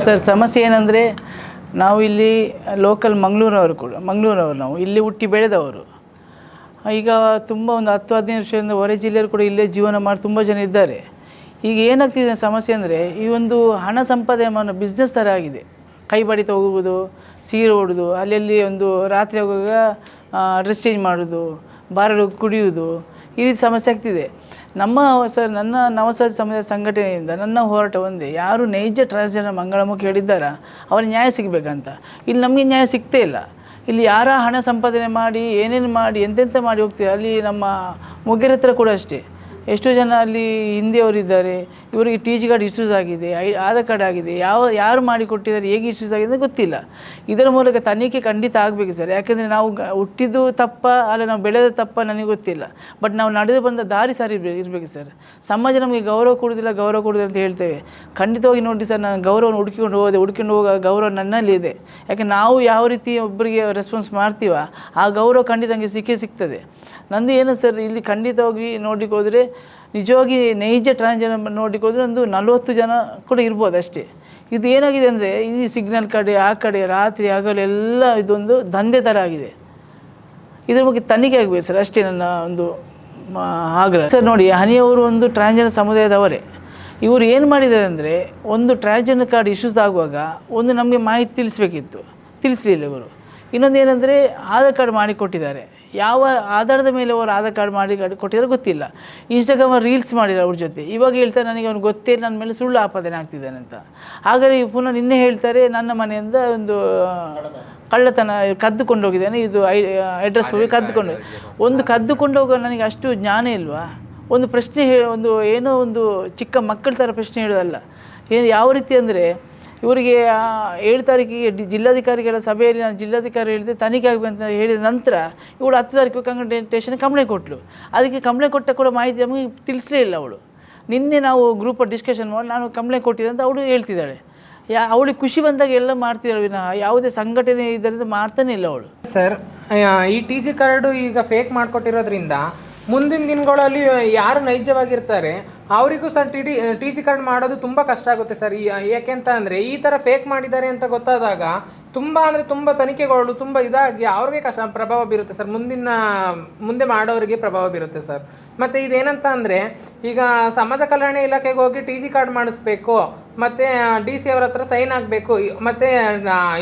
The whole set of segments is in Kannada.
ಸರ್ ಸಮಸ್ಯೆ ಏನಂದರೆ ನಾವು ಇಲ್ಲಿ ಲೋಕಲ್ ಮಂಗಳೂರವರು ನಾವು ಇಲ್ಲಿ ಹುಟ್ಟಿ ಬೆಳೆದವರು. ಈಗ ತುಂಬ ಒಂದು 10-15 ವರ್ಷದಿಂದ ಹೊರ ಜಿಲ್ಲೆಯರು ಕೂಡ ಇಲ್ಲೇ ಜೀವನ ಮಾಡಿ ತುಂಬ ಜನ ಇದ್ದಾರೆ. ಈಗ ಏನಾಗ್ತಿದೆ ಸಮಸ್ಯೆ ಅಂದರೆ ಈ ಒಂದು ಹಣ ಸಂಪಾದನೆ ಬಿಸ್ನೆಸ್ ಥರ ಆಗಿದೆ. ಕೈ ಬಡಿತ ಹೋಗುವುದು, ಸೀರೆ ಹೊಡೋದು, ಅಲ್ಲಿ ಒಂದು ರಾತ್ರಿ ಹೋಗುವಾಗ ಡ್ರೆಸ್ ಚೇಂಜ್ ಮಾಡೋದು, ಬಾರಲ್ಲಿ ಹೋಗಿ ಕುಡಿಯೋದು, ಈ ರೀತಿ ಸಮಸ್ಯೆ ಆಗ್ತಿದೆ. ನನ್ನ ನವಸಹಜ ಸಮಾಜ ಸಂಘಟನೆಯಿಂದ ನನ್ನ ಹೋರಾಟ ಒಂದೇ, ಯಾರು ನೈಜ ಟ್ರಾನ್ಸ್ಜೆಂಡರ್ ಮಂಗಳಮುಖಿ ಹೇಳಿದ್ದಾರ ಅವ್ರಿಗೆ ನ್ಯಾಯ ಸಿಗಬೇಕಂತ. ಇಲ್ಲಿ ನಮಗೆ ನ್ಯಾಯ ಸಿಗ್ತೇ ಇಲ್ಲ. ಇಲ್ಲಿ ಯಾರ ಹಣ ಸಂಪಾದನೆ ಮಾಡಿ ಏನೇನು ಮಾಡಿ ಎಂತೆಂಥ ಮಾಡಿ ಹೋಗ್ತೀರ. ಅಲ್ಲಿ ನಮ್ಮ ಮುಗ್ಗೆರ ಹತ್ರ ಕೂಡ ಅಷ್ಟೇ, ಎಷ್ಟೋ ಜನ ಅಲ್ಲಿ ಹಿಂದಿಯವರಿದ್ದಾರೆ, ಇವರಿಗೆ ಟಿ ಜಿ ಕಾರ್ಡ್ ಇಶ್ಯೂಸ್ ಆಗಿದೆ, ಆಧಾರ್ ಕಾರ್ಡ್ ಆಗಿದೆ, ಯಾರು ಮಾಡಿಕೊಟ್ಟಿದ್ದಾರೆ, ಹೇಗೆ ಇಶ್ಯೂಸ್ ಆಗಿದೆ ಅಂತ ಗೊತ್ತಿಲ್ಲ. ಇದರ ಮೂಲಕ ತನಿಖೆ ಖಂಡಿತ ಆಗಬೇಕು ಸರ್. ಯಾಕೆಂದರೆ ನಾವು ಹುಟ್ಟಿದ್ದು ತಪ್ಪ ಅಲ್ಲ, ನಾವು ಬೆಳೆದ ತಪ್ಪ ನನಗೆ ಗೊತ್ತಿಲ್ಲ. ಬಟ್ ನಾವು ನಡೆದು ಬಂದ ದಾರಿ ಸರಿ ಇರಬೇಕು ಸರ್. ಸಮಾಜ ನಮಗೆ ಗೌರವ ಕೊಡೋದಿಲ್ಲ ಅಂತ ಹೇಳ್ತೇವೆ. ಖಂಡಿತವಾಗಿ ನೋಡಿ ಸರ್, ನಾನು ಗೌರವವನ್ನು ಹುಡ್ಕೊಂಡು ಹೋಗೋ ಗೌರವ ನನ್ನಲ್ಲಿ ಇದೆ. ಯಾಕೆ ನಾವು ಯಾವ ರೀತಿ ಒಬ್ಬರಿಗೆ ರೆಸ್ಪಾನ್ಸ್ ಮಾಡ್ತೀವ ಆ ಗೌರವ ಖಂಡಿತ ನನಗೆ ಸಿಗ್ತದೆ. ನಂದು ಏನು ಸರ್, ಇಲ್ಲಿ ಖಂಡಿತವಾಗಿ ನೋಡ್ಲಿಕ್ಕೆ ಹೋದರೆ ನಿಜವಾಗಿ ನೈಜ ಟ್ರಾನ್ಸ್ಜೆಂಡರ್ ನೋಡ್ಲಿಕ್ಕೆ ಹೋದರೆ ಒಂದು 40 ಜನ ಕೂಡ ಇರ್ಬೋದು ಅಷ್ಟೇ. ಇದು ಏನಾಗಿದೆ ಅಂದರೆ ಈ ಸಿಗ್ನಲ್ ಕಡೆ ಆ ಕಡೆ ರಾತ್ರಿ ಹಗಲೆಲ್ಲ ಇದೊಂದು ದಂಧೆ ಥರ ಆಗಿದೆ. ಇದ್ರ ಬಗ್ಗೆ ತನಿಖೆ ಆಗಬೇಕು ಸರ್, ಅಷ್ಟೇ ನನ್ನ ಒಂದು ಆಗ್ರಹ ಸರ್. ನೋಡಿ, ಹನಿಯವರು ಒಂದು ಟ್ರಾನ್ಸ್ಜೆಂಡರ್ ಸಮುದಾಯದವರೇ. ಇವರು ಏನು ಮಾಡಿದ್ದಾರೆ ಅಂದರೆ, ಒಂದು ಟ್ರಾನ್ಸ್ಜೆಂಡರ್ ಕಾರ್ಡ್ ಇಶ್ಯೂಸ್ ಆಗುವಾಗ ಒಂದು ನಮಗೆ ಮಾಹಿತಿ ತಿಳಿಸ್ಬೇಕಿತ್ತು, ತಿಳಿಸಲಿಲ್ಲ ಇವರು. ಇನ್ನೊಂದು ಏನಂದರೆ ಆಧಾರ್ ಕಾರ್ಡ್ ಮಾಡಿಕೊಟ್ಟಿದ್ದಾರೆ, ಯಾವ ಆಧಾರದ ಮೇಲೆ ಅವರು ಆಧಾರ್ ಕಾರ್ಡ್ ಮಾಡಿ ಕೊಟ್ಟಿದ್ದಾರೆ ಗೊತ್ತಿಲ್ಲ. ಇನ್ಸ್ಟಾಗ್ರಾಮ್ ರೀಲ್ಸ್ ಮಾಡಿದ್ದಾರೆ ಅವ್ರ ಜೊತೆ. ಇವಾಗ ಹೇಳ್ತಾರೆ ನನಗೆ ಅವ್ನು ಗೊತ್ತೇ ನನ್ನ ಮೇಲೆ ಸುಳ್ಳು ಆಪಾದನೆ ಆಗ್ತಿದ್ದಾನೆ ಅಂತ. ಹಾಗಾದರೆ ಪುನಃ ನಿನ್ನೆ ಹೇಳ್ತಾರೆ ನನ್ನ ಮನೆಯಿಂದ ಒಂದು ಕಳ್ಳತನ ಕದ್ದುಕೊಂಡು ಹೋಗಿದ್ದಾನೆ, ಇದು ಅಡ್ರೆಸ್ ಹೋಗಿ ಕದ್ದುಕೊಂಡು ಹೋಗೋ ನನಗೆ ಅಷ್ಟು ಜ್ಞಾನ ಇಲ್ವಾ? ಒಂದು ಪ್ರಶ್ನೆ ಏನೋ ಒಂದು ಚಿಕ್ಕ ಮಕ್ಕಳ ಥರ ಪ್ರಶ್ನೆ ಹೇಳೋದಲ್ಲ. ಯಾವ ರೀತಿ ಅಂದರೆ, ಇವರಿಗೆ 7 ತಾರೀಕಿಗೆ ಜಿಲ್ಲಾಧಿಕಾರಿಗಳ ಸಭೆಯಲ್ಲಿ ನಾನು ಜಿಲ್ಲಾಧಿಕಾರಿ ಹೇಳಿದೆ ತನಿಖೆ ಆಗಬೇಕಂತ ಹೇಳಿದ ನಂತರ ಇವಳು 10 ತಾರೀಕು ಸ್ಟೇಷನ್ಗೆ ಕಂಪ್ಲೇಂಟ್ ಕೊಟ್ಟಳು. ಅದಕ್ಕೆ ಕಂಪ್ಲೇಂಟ್ ಕೊಟ್ಟ ಕೂಡ ಮಾಹಿತಿ ನಮಗೆ ತಿಳಿಸಲೇ ಇಲ್ಲ ಅವಳು. ನಿನ್ನೆ ನಾವು ಗ್ರೂಪಲ್ಲಿ ಡಿಸ್ಕಷನ್ ಮಾಡಿ ನಾನು ಕಂಪ್ಲೇಂಟ್ ಕೊಟ್ಟಿದ್ದೆ ಅಂತ ಅವಳು ಹೇಳ್ತಿದ್ದಾಳೆ. ಅವಳಿಗೆ ಖುಷಿ ಬಂದಾಗ ಎಲ್ಲ ಮಾಡ್ತಿದ್ದಾಳೆ ವಿನಃ ಯಾವುದೇ ಸಂಘಟನೆ ಇದರಿಂದ ಮಾಡ್ತಾನೆ ಇಲ್ಲ ಅವಳು. ಸರ್, ಈ ಟಿ ಜಿ ಕಾರ್ಡು ಈಗ ಫೇಕ್ ಮಾಡಿಕೊಟ್ಟಿರೋದ್ರಿಂದ ಮುಂದಿನ ದಿನಗಳಲ್ಲಿ ಯಾರು ನೈಜವಾಗಿರ್ತಾರೆ ಅವರಿಗೂ ಸಹ ಟಿ ಜಿ ಕಾರ್ಡ್ ಮಾಡೋದು ತುಂಬ ಕಷ್ಟ ಆಗುತ್ತೆ ಸರ್. ಯಾಕೆಂತ ಅಂದರೆ ಈ ಥರ ಫೇಕ್ ಮಾಡಿದ್ದಾರೆ ಅಂತ ಗೊತ್ತಾದಾಗ ತುಂಬ ತನಿಖೆಗಳು ತುಂಬ ಇದಾಗಿ ಅವ್ರಿಗೆ ಪ್ರಭಾವ ಬೀರುತ್ತೆ ಸರ್, ಮುಂದೆ ಮಾಡೋರಿಗೆ ಪ್ರಭಾವ ಬೀರುತ್ತೆ ಸರ್. ಮತ್ತು ಇದೇನಂತ ಅಂದರೆ, ಈಗ ಸಮಾಜ ಕಲ್ಯಾಣ ಇಲಾಖೆಗೆ ಹೋಗಿ ಟಿ ಜಿ ಕಾರ್ಡ್ ಮಾಡಿಸ್ಬೇಕು, ಮತ್ತು DC ಅವ್ರ ಹತ್ರ ಸೈನ್ ಆಗಬೇಕು, ಮತ್ತು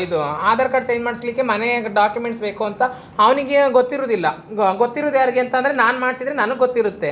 ಇದು ಆಧಾರ್ ಕಾರ್ಡ್ ಚೇಂಜ್ ಮಾಡಿಸ್ಲಿಕ್ಕೆ ಮನೆ ಡಾಕ್ಯುಮೆಂಟ್ಸ್ ಬೇಕು ಅಂತ ಅವನಿಗೆ ಗೊತ್ತಿರೋದಿಲ್ಲ. ಗೊತ್ತಿರೋದು ಯಾರಿಗೆ ಅಂತ ಅಂದರೆ, ನಾನು ಮಾಡಿಸಿದ್ರೆ ನನಗೆ ಗೊತ್ತಿರುತ್ತೆ.